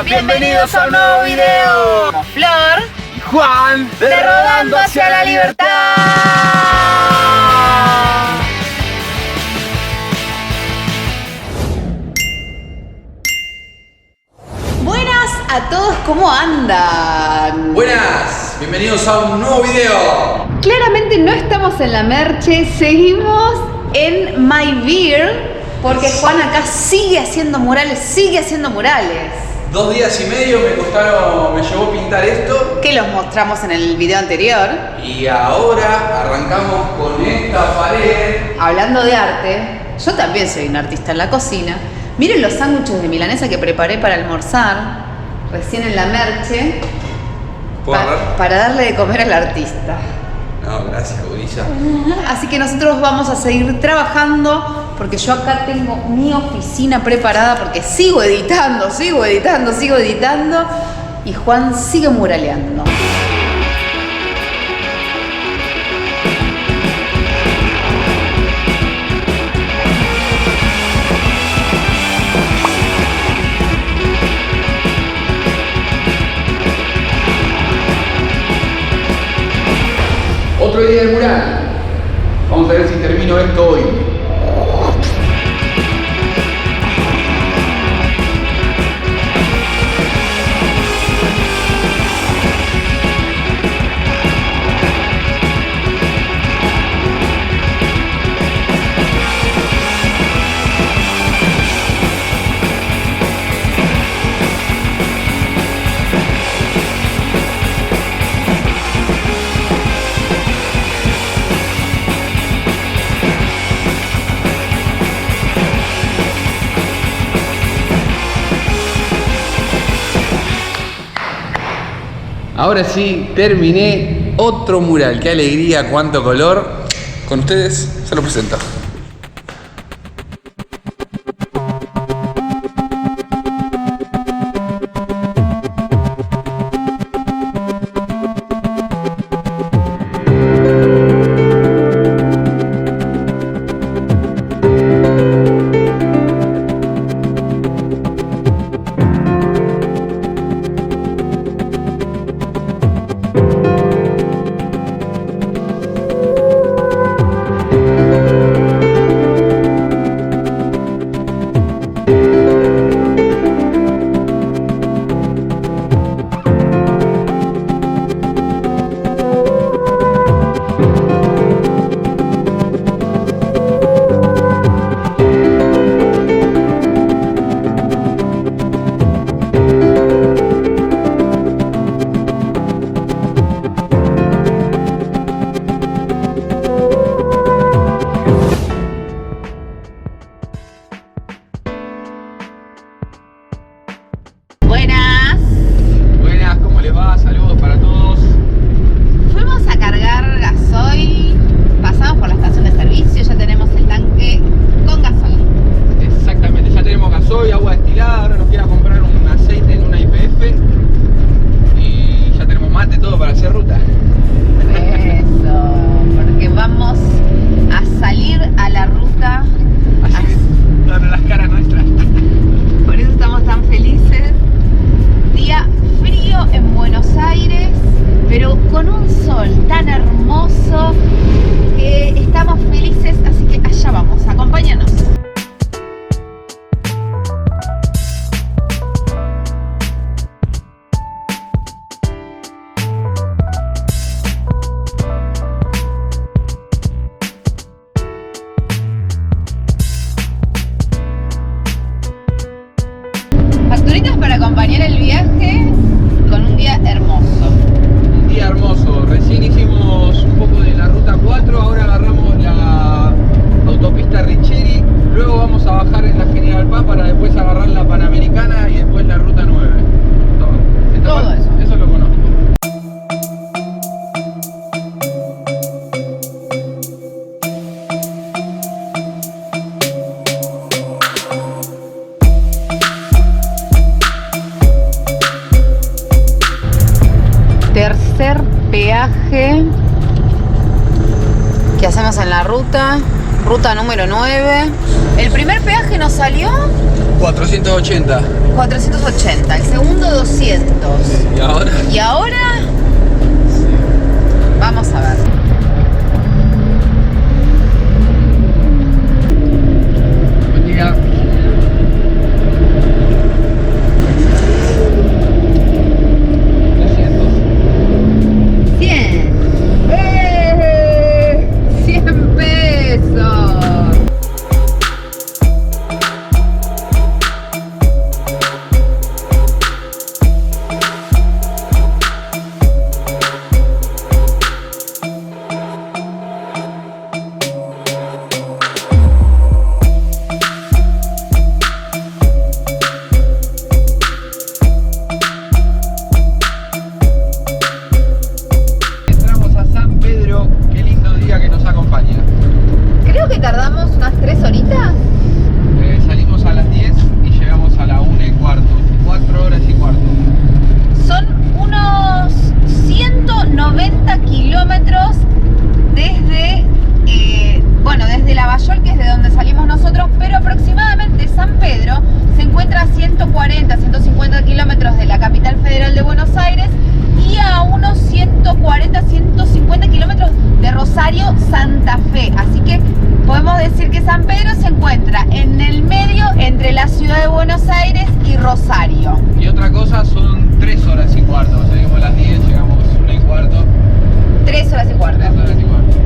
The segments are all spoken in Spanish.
Bienvenidos a un nuevo video. Flor y Juan de Rodando hacia la Libertad. Buenas a todos, ¿cómo andan? Buenas, bienvenidos a un nuevo video. Claramente no estamos en la Merche, seguimos en My Beer, porque Juan acá sigue haciendo murales, 2 días y medio me llevó pintar esto. que los mostramos en el video anterior. Y ahora arrancamos con esta pared. Hablando de arte, yo también soy un artista en la cocina. Miren los sándwiches de milanesa que preparé para almorzar, recién en la Merche, ¿Puedo agarrar? para darle de comer al artista. No, gracias, gurisa. Así que nosotros vamos a seguir trabajando, porque yo acá tengo mi oficina preparada, porque sigo editando, y Juan sigue muraleando. Otro día de mural. Vamos a ver si termino esto hoy. Ahora sí, terminé otro mural. Qué alegría, cuánto color. Con ustedes se lo presento. Buenas, ¿cómo les va? Saludos para todos. Fuimos a cargar gasoil, pasamos por la estación de servicio, ya tenemos el tanque con gasoil. Exactamente, ya tenemos gasoil, agua destilada. Ahora nos quiera comprar un aceite en una YPF. Y ya tenemos mate, todo para hacer ruta. Eso, porque vamos a salir a la ruta. Así que dan las caras nuestras. Por eso estamos tan felices. Día frío en Buenos Aires, pero con un sol tan hermoso que estamos felices, así que allá vamos, acompáñanos. Facturitas para acompañar el viaje con un día hermoso. Un día hermoso. Recién hicimos un poco de la ruta 4. Ahora agarramos la autopista Richeri. Luego vamos a bajar en la General Paz para después agarrar la Panamericana y después la ruta 9. Todo eso. Eso lo conozco. Tercer peaje que hacemos en la ruta número 9. El primer peaje nos salió 480. 480, el segundo 200. ¿Y ahora? Y ahora vamos a ver. Buen día. Tardamos unas 3 horitas. Salimos a las 10 y llegamos a la 1:15, 4 horas y cuarto. Son unos 190 kilómetros desde, desde Lavallol, que es de donde salimos nosotros, pero aproximadamente San Pedro se encuentra a 140, 150 kilómetros de la capital federal de Buenos Aires y a unos 140, 150 kilómetros de Rosario, Santa Fe. Así que podemos decir que San Pedro se encuentra en el medio entre la ciudad de Buenos Aires y Rosario. Y otra cosa, son 3 horas y cuarto. Salimos a las 10, llegamos 1:15. 3 horas y cuarto. 3 horas y cuarto.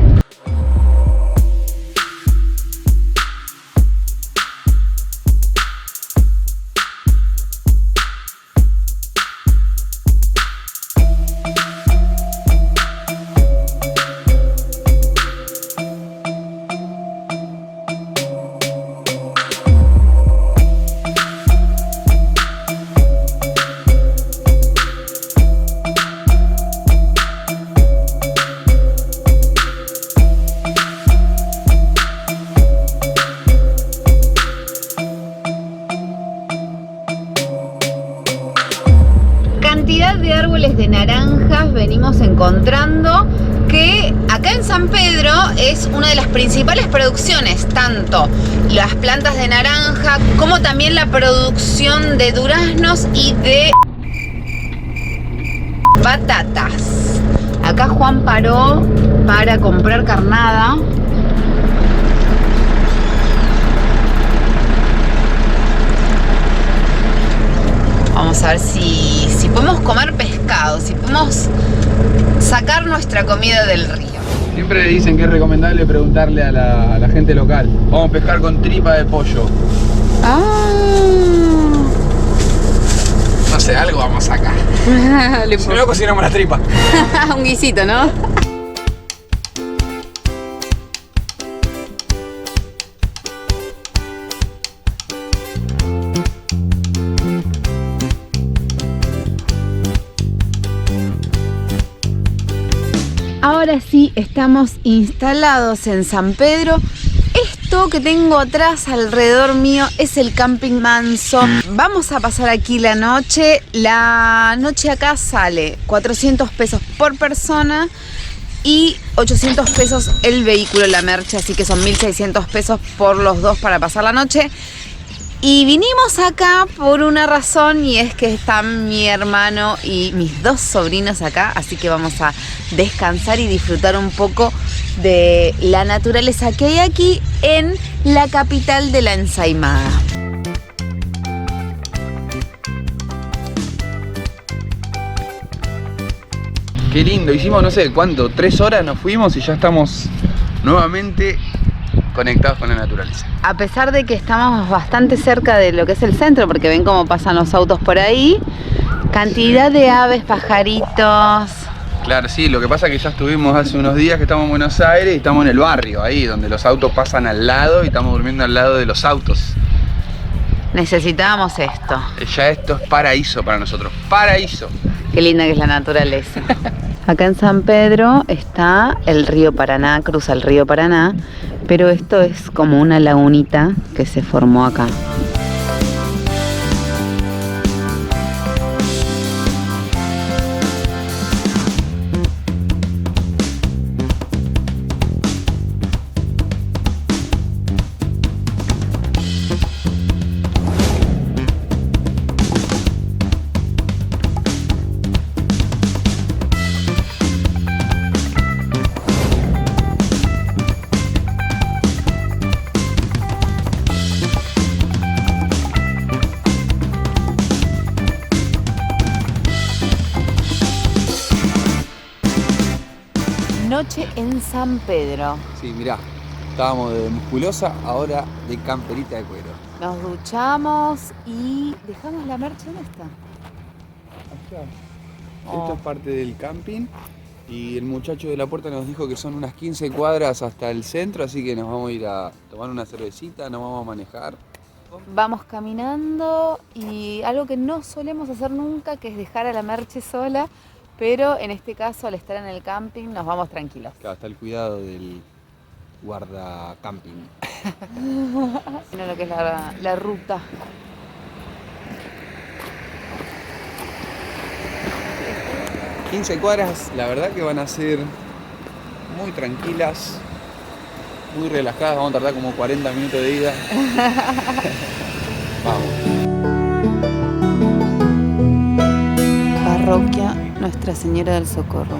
Cantidad de árboles de naranjas venimos encontrando, que acá en San Pedro es una de las principales producciones, tanto las plantas de naranja como también la producción de duraznos y de batatas. Acá Juan paró para comprar carnada. Vamos a ver si podemos comer pescado, si podemos sacar nuestra comida del río. Siempre dicen que es recomendable preguntarle a la gente local. Vamos a pescar con tripa de pollo. No sé, algo vamos a sacar. Si no, cocinamos la tripa. Un guisito, ¿no? Ahora sí, estamos instalados en San Pedro. Esto que tengo atrás alrededor mío es el Camping Manso. Vamos a pasar aquí la noche. La noche acá sale 400 pesos por persona y 800 pesos el vehículo, la mercha, así que son 1.600 pesos por los dos para pasar la noche. Y vinimos acá por una razón, y es que están mi hermano y mis dos sobrinos acá, así que vamos a descansar y disfrutar un poco de la naturaleza que hay aquí en la capital de la ensaimada. Qué lindo, hicimos no sé cuánto, 3 horas nos fuimos y ya estamos nuevamente conectados con la naturaleza. A pesar de que estamos bastante cerca de lo que es el centro, porque ven cómo pasan los autos por ahí, cantidad de aves, pajaritos. Claro, sí, lo que pasa es que ya estuvimos hace unos días que estamos en Buenos Aires y estamos en el barrio, ahí donde los autos pasan al lado y estamos durmiendo al lado de los autos. Necesitábamos esto. Ya esto es paraíso para nosotros, paraíso. Qué linda que es la naturaleza. Acá en San Pedro está el río Paraná, cruza el río Paraná, pero esto es como una lagunita que se formó acá. noche en San Pedro. Sí, mirá, estábamos de musculosa, ahora de camperita de cuero. Nos duchamos y dejamos la merch. ¿Dónde está? Acá. Oh. Esto es parte del camping y el muchacho de la puerta nos dijo que son unas 15 cuadras hasta el centro, así que nos vamos a ir a tomar una cervecita, nos vamos a manejar. Vamos caminando y algo que no solemos hacer nunca, que es dejar a la merche sola, pero en este caso al estar en el camping nos vamos tranquilos. Acá está el cuidado del guarda camping. Mira lo que es la ruta. Las 15 cuadras, la verdad que van a ser muy tranquilas, muy relajadas, vamos a tardar como 40 minutos de ida. Vamos. Parroquia Nuestra Señora del Socorro.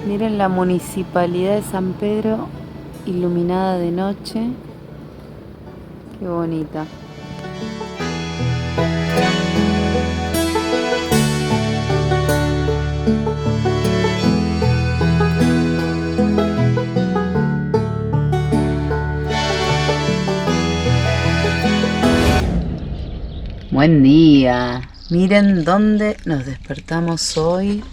Miren la municipalidad de San Pedro iluminada de noche. Qué bonita. Buen día. Miren dónde nos despertamos hoy.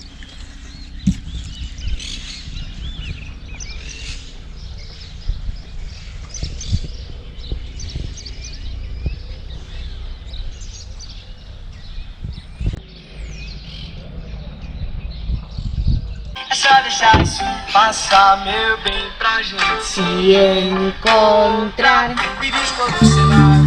Passa, meu bem, pra gente Se encontrar. me diz quando você vai.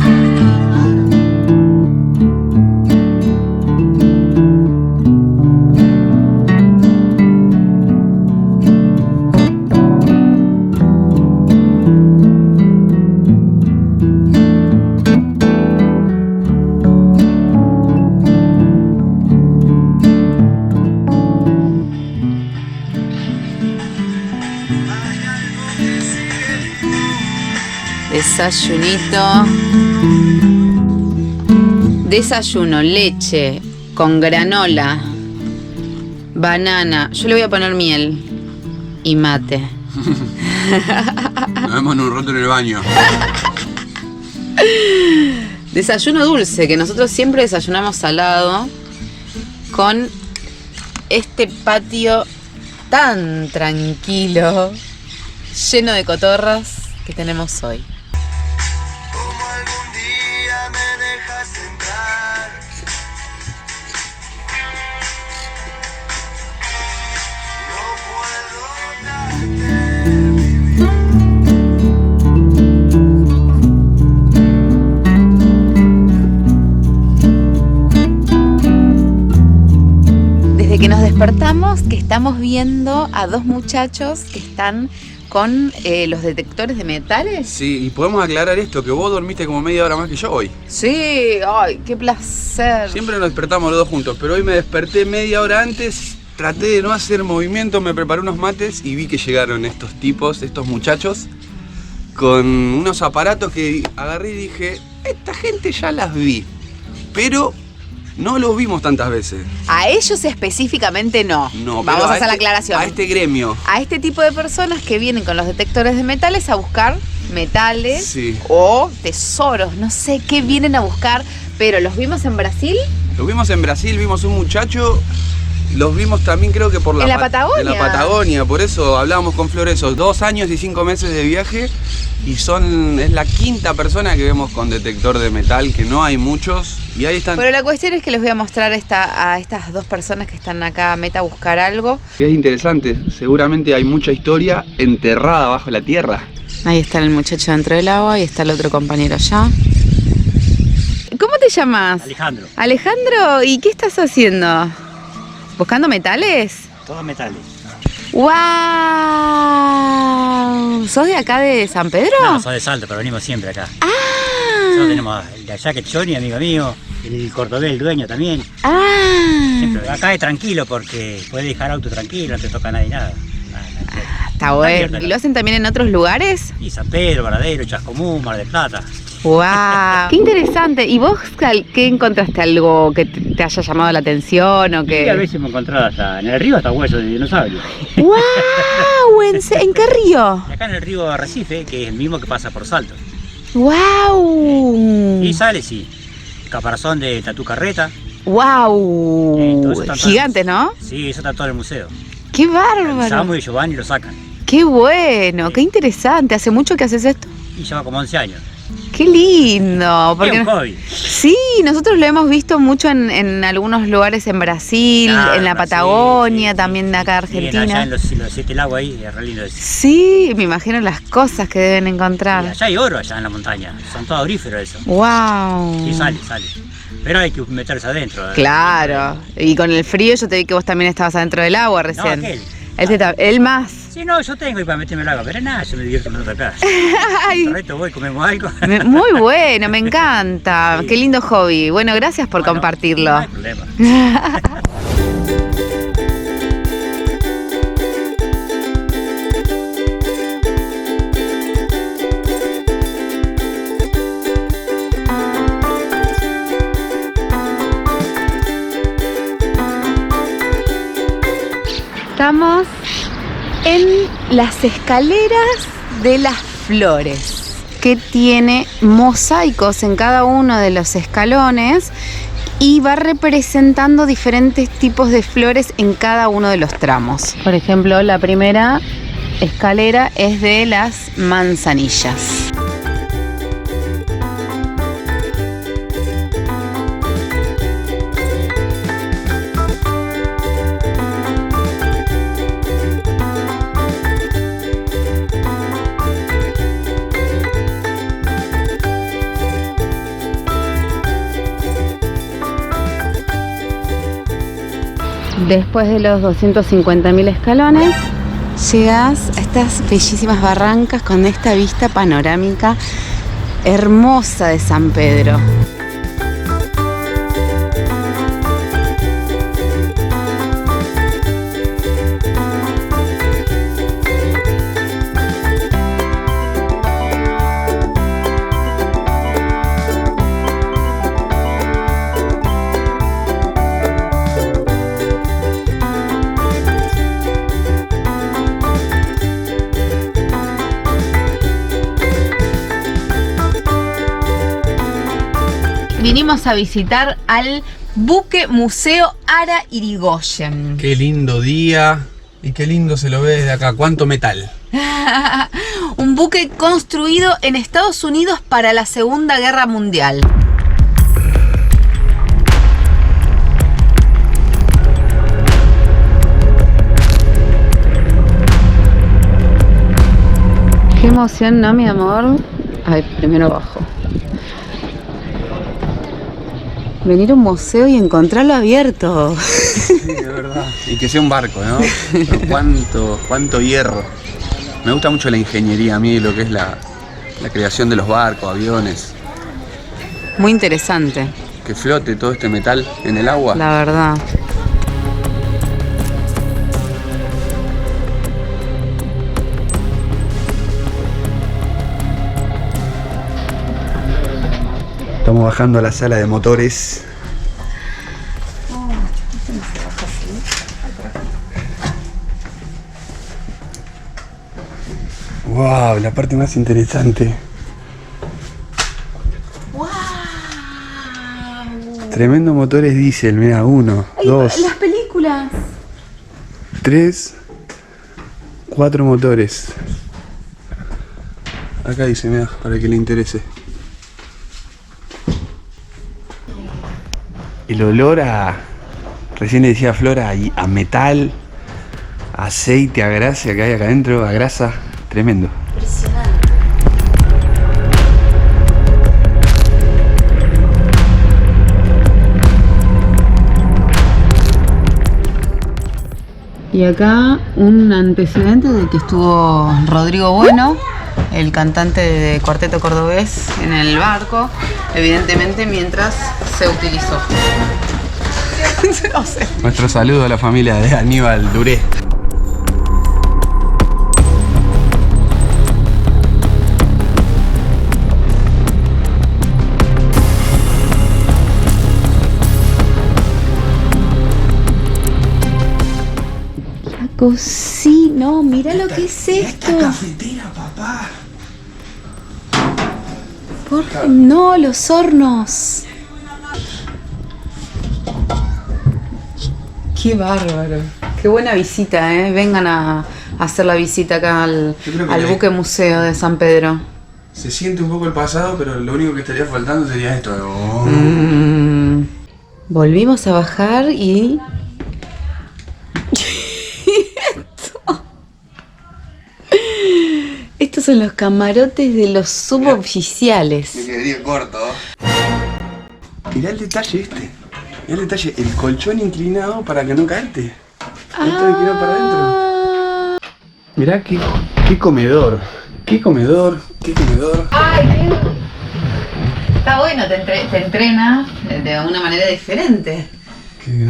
Desayunito. Desayuno, leche con granola, banana. Yo le voy a poner miel y mate. Nos vemos en un rato en el baño. Desayuno dulce, que nosotros siempre desayunamos salado, con este patio tan tranquilo, lleno de cotorras que tenemos hoy. Como algún día me dejas entrar. No puedo darte. Desde que nos despertamos, que estamos viendo a dos muchachos que están con los detectores de metales. Sí, y podemos aclarar esto, que vos dormiste como media hora más que yo hoy. Sí, ay, qué placer. Siempre nos despertamos los dos juntos, pero hoy me desperté media hora antes, traté de no hacer movimiento, me preparé unos mates y vi que llegaron estos tipos, estos muchachos, con unos aparatos que agarré y dije, esta gente ya las vi, pero no los vimos tantas veces. A ellos específicamente no. No, Vamos pero a hacer la aclaración. A este gremio. A este tipo de personas que vienen con los detectores de metales a buscar metales Sí. o tesoros, no sé qué vienen a buscar, pero los vimos en Brasil. Los vimos en Brasil, vimos un muchacho, los vimos también creo que por ¿En la Patagonia? En la Patagonia, por eso hablábamos con Flor esos 2 años y 5 meses de viaje y es la quinta persona que vemos con detector de metal, que no hay muchos y ahí están. Pero la cuestión es que les voy a mostrar a estas dos personas que están acá meta a buscar algo. Es interesante, seguramente hay mucha historia enterrada bajo la tierra. Ahí está el muchacho dentro del agua y está el otro compañero allá. ¿Cómo te llamas? Alejandro, Alejandro, ¿y qué estás haciendo? ¿Buscando metales? todos metales. ¡Wow! ¿Sos de acá de San Pedro? No, soy de Salto, pero venimos siempre acá. ¡Ah! Nosotros tenemos de allá que es Johnny, amigo mío, el cordobés, el dueño también. Ah, Siempre, acá es tranquilo porque puedes dejar auto tranquilo, no te toca a nadie nada. está bueno. ¿Y lo hacen también en otros lugares? Y San Pedro, Varadero, Chascomún, Mar del Plata. ¡Wow! ¡Qué interesante! ¿Y vos qué encontraste? ¿Algo que te haya llamado la atención o Y a que...? veces me he encontrado hasta en el río hasta huesos de dinosaurio. ¡Wow! ¿En qué río? Y acá en el río Arrecife, que es el mismo que pasa por Salto. ¡Wow! Y sale, sí. Caparazón de Tatú Carreta. ¡Wow! Todo eso está todo- Gigante, ¿no? Sí, eso está todo en el museo. ¡Qué El bárbaro! Samu y Giovanni lo sacan. ¡Qué bueno! ¡Qué interesante! ¿Hace mucho que haces esto? Y lleva como 11 años. ¡Qué lindo! Es un hobby. Sí, nosotros lo hemos visto mucho en algunos lugares en Brasil, Claro, en la Brasil, Patagonia, sí, también acá en sí, allá Argentina. en los 7 lagos ahí, es re lindo eso. Sí, me imagino las cosas que deben Y encontrar. allá hay oro, allá en la montaña. Son todos auríferos eso. ¡Wow! Sí, sale. Pero hay que meterse adentro. Claro. Y con el frío yo te vi que vos también estabas adentro del agua recién. aquel. Él más. Sí, no, yo tengo y para meterme al agua, pero nada, yo me divierto un rato acá. Ay, Correcto, voy, comemos algo. muy bueno, me encanta. Sí. Qué lindo hobby. Bueno, gracias por Bueno, compartirlo. No hay problema. Estamos en las escaleras de las flores, que tiene mosaicos en cada uno de los escalones y va representando diferentes tipos de flores en cada uno de los tramos. Por ejemplo, la primera escalera es de las manzanillas. Después de los 250.000 escalones, llegas a estas bellísimas barrancas con esta vista panorámica hermosa de San Pedro. Vinimos a visitar al Buque Museo Ara Irigoyen. Qué lindo día y qué lindo se lo ve desde acá. ¿Cuánto metal? Un buque construido en Estados Unidos para la Segunda Guerra Mundial. Qué emoción, ¿no, mi amor? Ay, primero bajo. Venir a un museo y encontrarlo abierto. Sí, de verdad. Y que sea un barco, ¿no? Pero cuánto hierro. Me gusta mucho la ingeniería a mí, lo que es la creación de los barcos, aviones. Muy interesante, Que flote todo este metal en el agua. la verdad. Estamos bajando a la sala de motores. Wow, la parte más interesante. Tremendo motores diésel, mira, 1, 2, Las películas. 3, 4 motores. Acá dice, mira, para que le interese. El olor recién le decía Flora, a metal, a aceite, a grasa que hay acá adentro, a grasa, tremendo. Y acá un antecedente de que estuvo Rodrigo Bueno el cantante de Cuarteto Cordobés, en el barco, evidentemente mientras se utilizó. No sé. Nuestro saludo a la familia de Aníbal Duré. Cocino, mira lo que es esto. Esta cafetera, papá. ¿Por qué no? Los hornos. Qué bárbaro. Qué buena visita, ¿eh? Vengan a hacer la visita acá al buque museo de San Pedro. Se siente un poco el pasado, pero lo único que estaría faltando sería esto. Volvimos a bajar y... Estos son los camarotes de los suboficiales. Me quedaría corto. Mirá el detalle este. Mirá el detalle. El colchón inclinado para que no caerte. Esto inclinado para adentro. Mirá qué comedor. Qué comedor. Qué comedor. Ay, está bueno, te entrena de una manera diferente.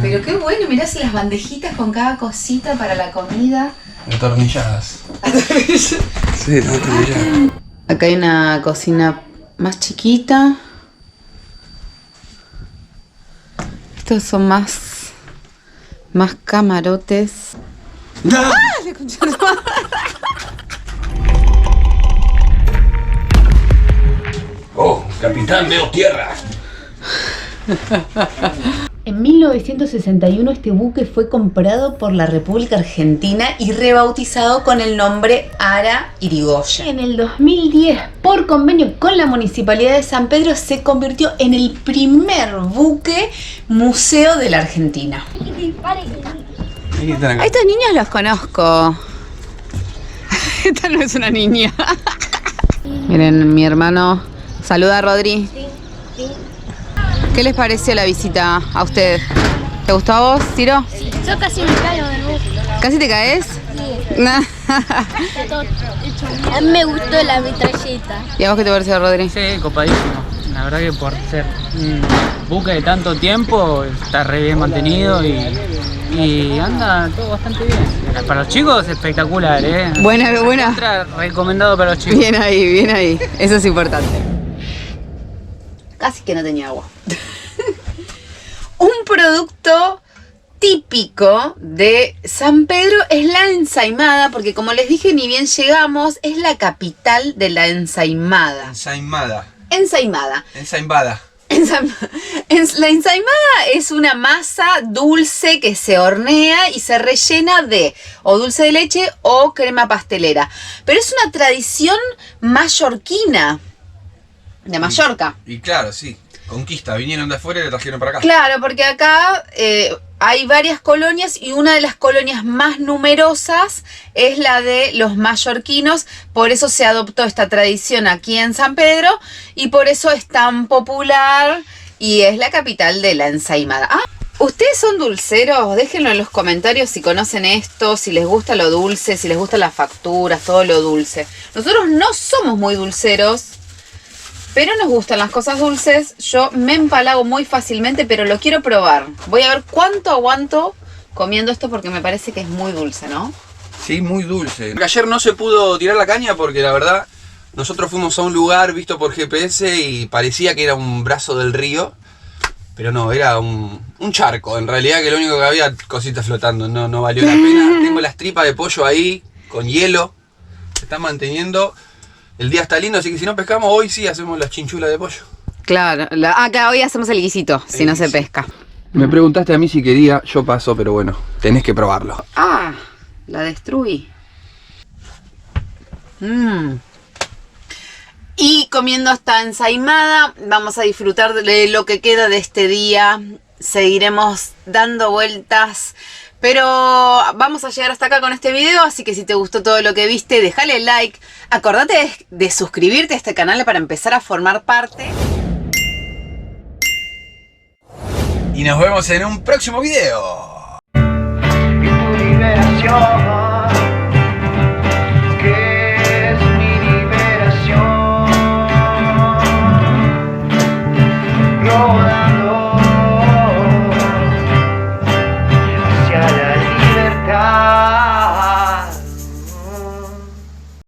Pero qué bueno, mirá las bandejitas con cada cosita para la comida. Atornilladas. Sí, están atornilladas. Acá hay una cocina más chiquita. Estos son más camarotes. ¡No! ¡Ah! Le escuché la madre. Oh, capitán, veo tierra. En 1961 este buque fue comprado por la República Argentina y rebautizado con el nombre Ara Irigoyen. En el 2010, por convenio con la Municipalidad de San Pedro, se convirtió en el primer buque museo de la Argentina. A estos niños los conozco. Esta no es una niña. Miren, mi hermano saluda a Rodri. ¿Qué les pareció la visita a ustedes? ¿Te gustó a vos, Ciro? Sí, yo casi me caigo del bus. ¿Casi te caes? Sí. A mí me gustó la metralleta. ¿Y a vos qué te pareció, Rodri? Sí, copadísimo. La verdad que por ser un buque de tanto tiempo está re bien mantenido y anda todo bastante bien. Para los chicos espectacular, ¿eh? Buena. Recomendado para los chicos. Bien ahí. Eso es importante. Casi que no tenía agua. Un producto típico de San Pedro es la ensaimada, porque como les dije, ni bien llegamos, es la capital de la ensaimada. Ensaimada. La ensaimada es una masa dulce que se hornea y se rellena de o dulce de leche o crema pastelera. Pero es una tradición mallorquina, de Mallorca. Y claro, sí. Conquista, vinieron de afuera y le trajeron para acá. Claro, porque acá hay varias colonias y una de las colonias más numerosas es la de los mallorquinos. Por eso se adoptó esta tradición aquí en San Pedro y por eso es tan popular y es la capital de la ensaimada. Ah, ¿ustedes son dulceros? Déjenlo en los comentarios si conocen esto, si les gusta lo dulce, si les gustan las facturas, todo lo dulce. Nosotros no somos muy dulceros, pero nos gustan las cosas dulces. Yo me empalago muy fácilmente, pero lo quiero probar. Voy a ver cuánto aguanto comiendo esto porque me parece que es muy dulce, ¿no? Sí, muy dulce. Ayer no se pudo tirar la caña porque la verdad nosotros fuimos a un lugar visto por GPS y parecía que era un brazo del río, pero no, era un charco. En realidad que lo único que había cositas flotando, no valió la pena. Tengo las tripas de pollo ahí con hielo, se están manteniendo. El día está lindo, así que si no pescamos, hoy sí hacemos las chinchulas de pollo. Claro, acá hoy hacemos el guisito, si no se pesca. Me preguntaste a mí si quería, yo paso, pero bueno, tenés que probarlo. Ah, la destruí. Y comiendo esta ensaimada, vamos a disfrutar de lo que queda de este día. Seguiremos dando vueltas, pero vamos a llegar hasta acá con este video, así que si te gustó todo lo que viste, déjale like. Acordate de suscribirte a este canal para empezar a formar parte. Y nos vemos en un próximo video. Liberación.